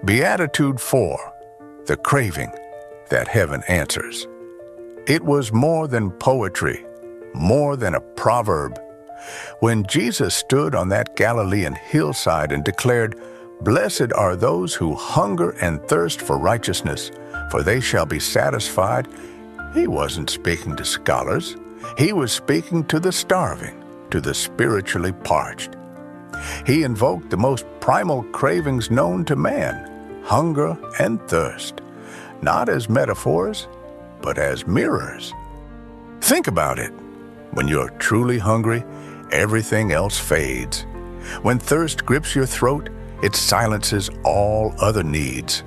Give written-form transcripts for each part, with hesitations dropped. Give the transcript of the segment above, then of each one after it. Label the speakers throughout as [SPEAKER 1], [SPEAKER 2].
[SPEAKER 1] Beatitude 4, the craving that heaven answers. It was more than poetry, more than a proverb. When Jesus stood on that Galilean hillside and declared, "Blessed are those who hunger and thirst for righteousness, for they shall be satisfied," he wasn't speaking to scholars. He was speaking to the starving, to the spiritually parched. He invoked the most primal cravings known to man, hunger and thirst, not as metaphors, but as mirrors. Think about it. When you're truly hungry, everything else fades. When thirst grips your throat, it silences all other needs.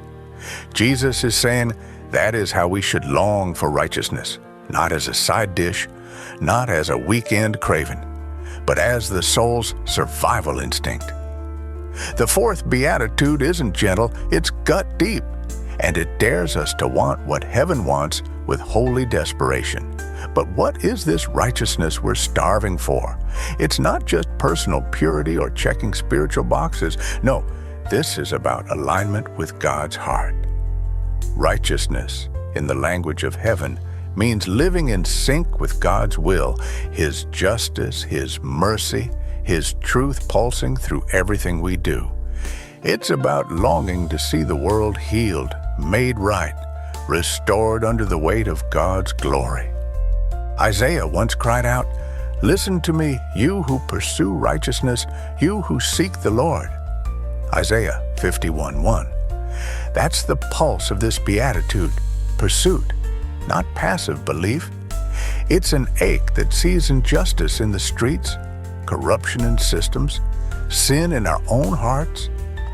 [SPEAKER 1] Jesus is saying that is how we should long for righteousness, not as a side dish, not as a weekend craving, but as the soul's survival instinct. The fourth beatitude isn't gentle, it's gut deep, and it dares us to want what heaven wants with holy desperation. But what is this righteousness we're starving for? It's not just personal purity or checking spiritual boxes. No, this is about alignment with God's heart. Righteousness, in the language of heaven, means living in sync with God's will, His justice, His mercy, His truth pulsing through everything we do. It's about longing to see the world healed, made right, restored under the weight of God's glory. Isaiah once cried out, "Listen to me, you who pursue righteousness, you who seek the Lord." Isaiah 51:1. That's the pulse of this beatitude, pursuit, not passive belief. It's an ache that sees injustice in the streets, corruption in systems, sin in our own hearts,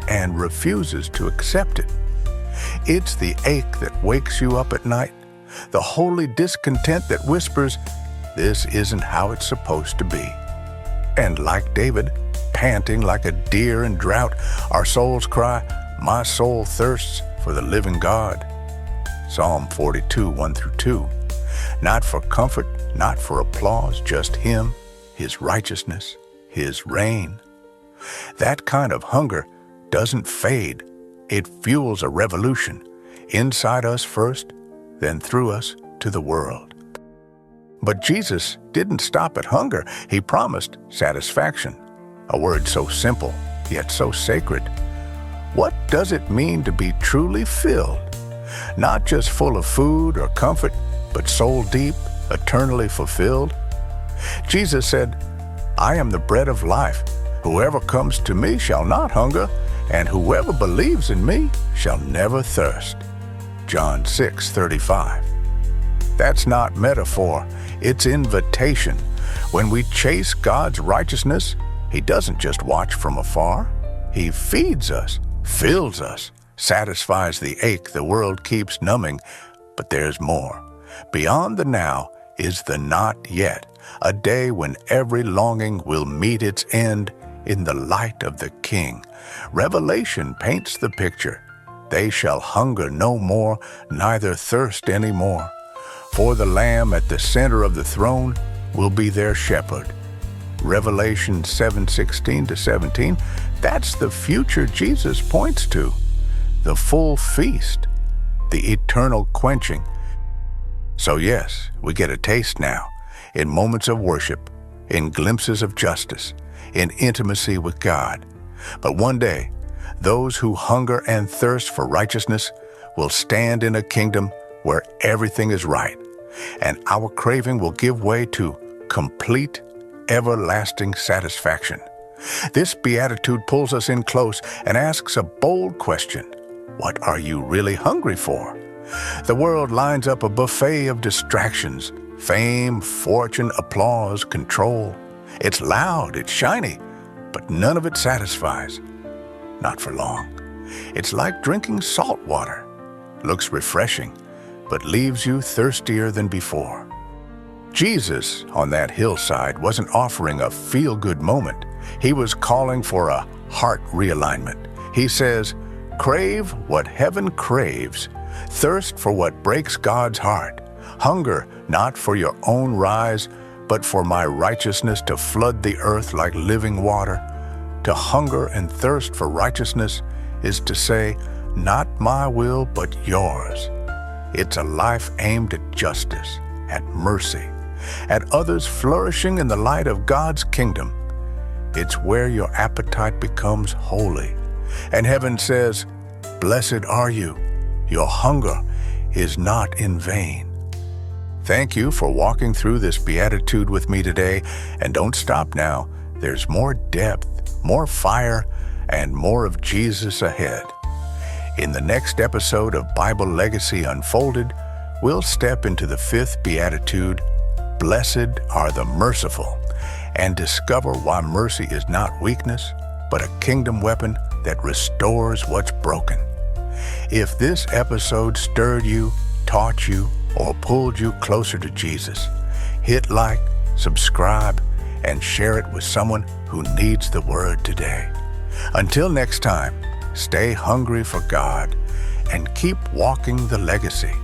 [SPEAKER 1] and refuses to accept it. It's the ache that wakes you up at night, the holy discontent that whispers, "This isn't how it's supposed to be." And like David, panting like a deer in drought, our souls cry, "My soul thirsts for the living God." Psalm 42, 1-2. Not for comfort, not for applause, just Him, His righteousness, His reign. That kind of hunger doesn't fade. It fuels a revolution, inside us first, then through us to the world. But Jesus didn't stop at hunger. He promised satisfaction, a word so simple, yet so sacred. What does it mean to be truly filled? Not just full of food or comfort, but soul deep, eternally fulfilled? Jesus said, "I am the bread of life. Whoever comes to me shall not hunger, and whoever believes in me shall never thirst." John 6:35. That's not metaphor, it's invitation. When we chase God's righteousness, He doesn't just watch from afar. He feeds us, fills us, satisfies the ache the world keeps numbing. But there's more. Beyond the now is the not yet, a day when every longing will meet its end in the light of the King. Revelation paints the picture. They shall hunger no more, neither thirst any more. For the Lamb at the center of the throne will be their shepherd. Revelation 7:16-17, that's the future Jesus points to. The full feast, the eternal quenching. So yes, we get a taste now, in moments of worship, in glimpses of justice, in intimacy with God. But one day, those who hunger and thirst for righteousness will stand in a kingdom where everything is right, and our craving will give way to complete, everlasting satisfaction. This beatitude pulls us in close and asks a bold question. What are you really hungry for? The world lines up a buffet of distractions, fame, fortune, applause, control. It's loud, it's shiny, but none of it satisfies. Not for long. It's like drinking salt water. Looks refreshing, but leaves you thirstier than before. Jesus, on that hillside, wasn't offering a feel-good moment. He was calling for a heart realignment. He says, "Crave what heaven craves. Thirst for what breaks God's heart. Hunger not for your own rise, but for my righteousness to flood the earth like living water." To hunger and thirst for righteousness is to say, Not my will, but yours. It's a life aimed at justice, at mercy, at others flourishing in the light of God's kingdom. It's where your appetite becomes holy, and heaven says, "Blessed are you. Your hunger is not in vain." Thank you for walking through this Beatitude with me today, and don't stop now. There's more depth, more fire, and more of Jesus ahead. In the next episode of Bible Legacy Unfolded, we'll step into the 5th Beatitude, "Blessed are the merciful," and discover why mercy is not weakness, but a kingdom weapon that restores what's broken. If this episode stirred you, taught you, or pulled you closer to Jesus, hit like, subscribe, and share it with someone who needs the word today. Until next time, stay hungry for God and keep walking the legacy.